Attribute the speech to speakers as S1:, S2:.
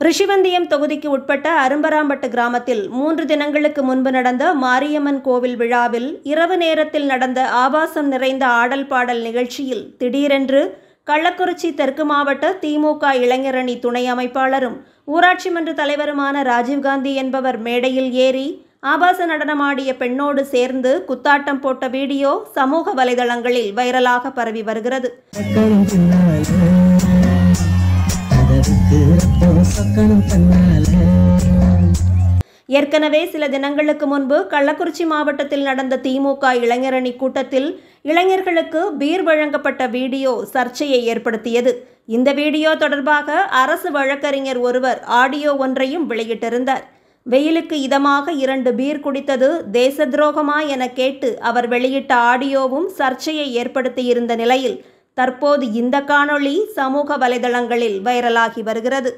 S1: ரிஷிவந்தியம் தொகுதிக்கு உட்பட்ட அரும்பராம்பட்டு கிராமத்தில் 3 தினங்களுக்கு முன்பு நடந்த மாரியம்மன் கோவில் விழாவில் இரவு நேரத்தில் நடந்த ஆபாசம் நிறைந்த ஆடல் பாடல் நிகழ்ச்சியில் திடீரென்று கள்ளக்குறிச்சி தெற்கு மாவட்ட திமுக இளைஞரணி துணை அமைப்பாளரும் ஊராட்சி மன்ற தலைவருமான ராஜீவ்காந்தி என்பவர் மேடையில் ஏறி ஆபாச நடனமாடிய பெண்ணோடு சேர்ந்து குத்தாட்டம் போட்ட வீடியோ சமூக வலைதளங்களில் வைரலாக பரவி வருகிறது. ஏற்கனவே சில தினங்களுக்கு முன்பு கள்ளக்குறிச்சி மாவட்டத்தில் நடந்த திமுக இளைஞரணி கூட்டத்தில் இளைஞர்களுக்கு பீர் வழங்கப்பட்ட வீடியோ சர்ச்சையை ஏற்படுத்தியது. இந்த வீடியோ தொடர்பாக அரசு வழக்கறிஞர் ஒருவர் ஆடியோ ஒன்றையும் வெளியிட்டிருந்தார். வெயிலுக்கு இதமாக 2 பீர் குடித்தது தேச துரோகமா என கேட்டு அவர் வெளியிட்ட ஆடியோவும் சர்ச்சையை ஏற்படுத்தியிருந்த நிலையில் தற்போது இந்த காணொளி சமூக வலைதளங்களில் வைரலாகி வருகிறது.